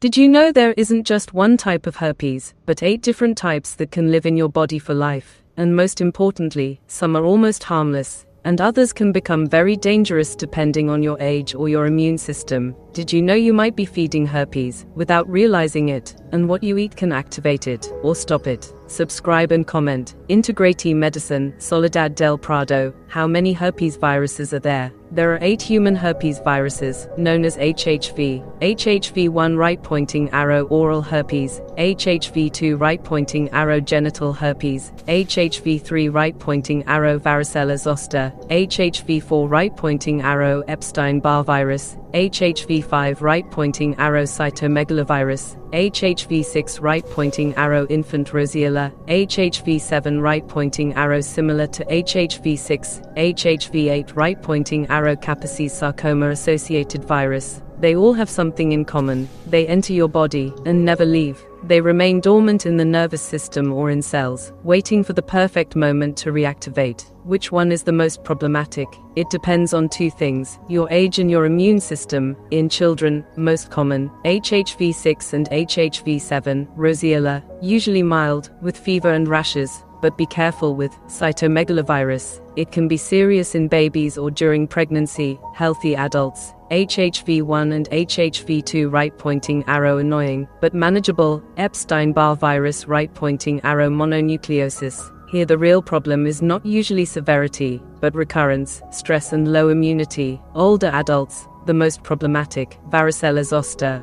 Did you know there isn't just one type of herpes, but 8 different types that can live in your body for life? And most importantly, some are almost harmless, and others can become very dangerous depending on your age or your immune system. Did you know you might be feeding herpes without realizing it, and what you eat can activate it or stop it? Subscribe and comment. Integrate Medicine, Soledad del Prado. How many herpes viruses are there? There are 8 human herpes viruses, known as HHV. HHV1 right-pointing arrow oral herpes, HHV2 right-pointing arrow genital herpes, HHV3 right-pointing arrow varicella zoster, HHV4 right-pointing arrow Epstein-Barr virus, HHV5 right-pointing arrow cytomegalovirus, HHV6 right-pointing arrow infant roseola, HHV7 right-pointing arrow similar to HHV6, HHV8 right-pointing arrow Kaposi's sarcoma-associated virus. They all have something in common. They enter your body and never leave. They remain dormant in the nervous system or in cells, waiting for the perfect moment to reactivate. Which one is the most problematic? It depends on 2 things: your age and your immune system. In children, most common, HHV6 and HHV7, roseola, usually mild, with fever and rashes. But be careful with cytomegalovirus. It can be serious in babies or during pregnancy. Healthy adults, HHV1 and HHV2 right-pointing arrow annoying, but manageable. Epstein-Barr virus right-pointing arrow mononucleosis. Here the real problem is not usually severity, but recurrence, stress and low immunity. Older adults, the most problematic, varicella zoster.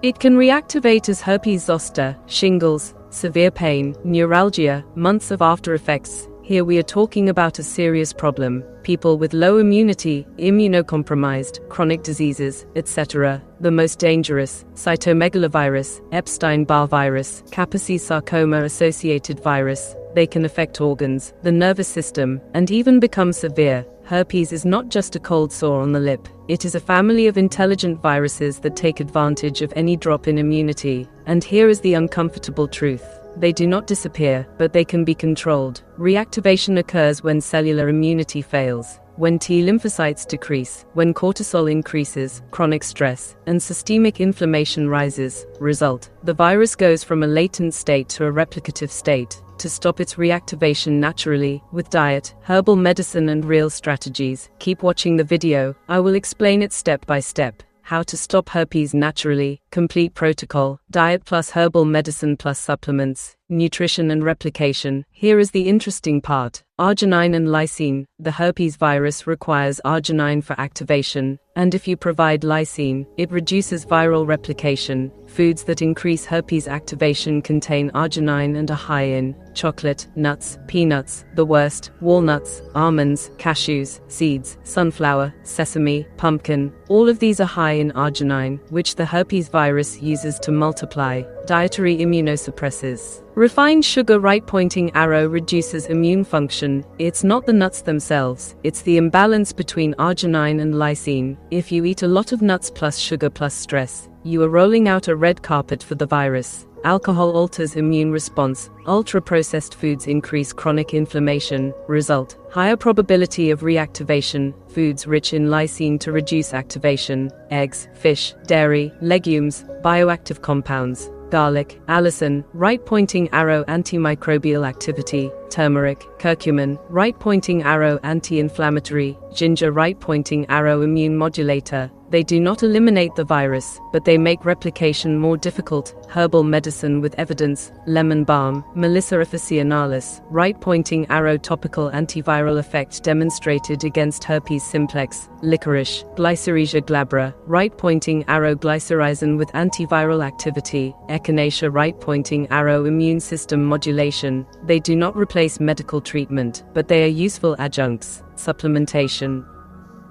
It can reactivate as herpes zoster, shingles, severe pain, neuralgia, months of after effects. Here we are talking about a serious problem. People with low immunity, immunocompromised, chronic diseases, etc. The most dangerous, cytomegalovirus, Epstein-Barr virus, Kaposi's sarcoma-associated virus. They can affect organs, the nervous system, and even become severe. Herpes is not just a cold sore on the lip. It is a family of intelligent viruses that take advantage of any drop in immunity. And here is the uncomfortable truth. They do not disappear, but they can be controlled. Reactivation occurs when cellular immunity fails, when T lymphocytes decrease, when cortisol increases, chronic stress, and systemic inflammation rises. Result: the virus goes from a latent state to a replicative state. To stop its reactivation naturally, with diet, herbal medicine and real strategies. Keep watching the video. I will explain it step by step. How to stop herpes naturally, complete protocol, diet plus herbal medicine plus supplements, nutrition and replication. Here is the interesting part. Arginine and lysine. The herpes virus requires arginine for activation, and if you provide lysine, it reduces viral replication. Foods that increase herpes activation contain arginine and are high in chocolate, nuts, peanuts, the worst, walnuts, almonds, cashews, seeds, sunflower, sesame, pumpkin. All of these are high in arginine, which the herpes virus uses to multiply. Dietary immunosuppressors. Refined sugar right-pointing arrow reduces immune function. It's not the nuts themselves, it's the imbalance between arginine and lysine. If you eat a lot of nuts plus sugar plus stress, you are rolling out a red carpet for the virus. Alcohol alters immune response. Ultra-processed foods increase chronic inflammation. Result: higher probability of reactivation. Foods rich in lysine to reduce activation. Eggs, fish, dairy, legumes, bioactive compounds. Garlic, allicin, right-pointing arrow antimicrobial activity. Turmeric, curcumin, right-pointing arrow anti-inflammatory. Ginger, right-pointing arrow immune modulator. They do not eliminate the virus, but they make replication more difficult. Herbal medicine with evidence. Lemon balm, Melissa officinalis, right-pointing arrow topical antiviral effect demonstrated against herpes simplex. Licorice, Glycyrrhizia glabra, right-pointing arrow glycyrrhizin with antiviral activity. Echinacea, right-pointing arrow immune system modulation. They do not replace medical treatment, but they are useful adjuncts. Supplementation.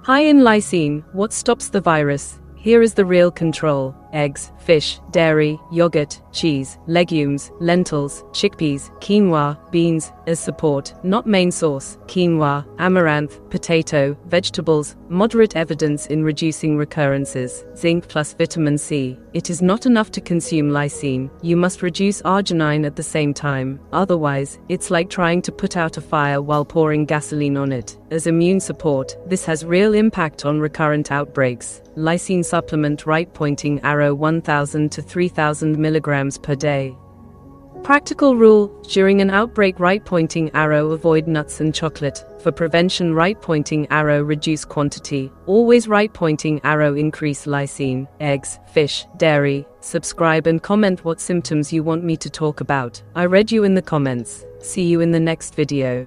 High in lysine. What stops the virus? Here is the real control. Eggs, fish, dairy, yogurt, cheese, legumes, lentils, chickpeas, quinoa, beans, as support, not main source. Quinoa, amaranth, potato, vegetables, moderate evidence in reducing recurrences. Zinc plus vitamin C. It is not enough to consume lysine. You must reduce arginine at the same time. Otherwise, it's like trying to put out a fire while pouring gasoline on it. As immune support, this has real impact on recurrent outbreaks. Lysine supplement right-pointing arrow arrow 1000 to 3000 milligrams per day. Practical rule: during an outbreak, right-pointing arrow avoid nuts and chocolate. For prevention, right-pointing arrow reduce quantity. Always right-pointing arrow increase lysine, eggs, fish, dairy. Subscribe and comment what symptoms you want me to talk about. I read you in the comments. See you in the next video.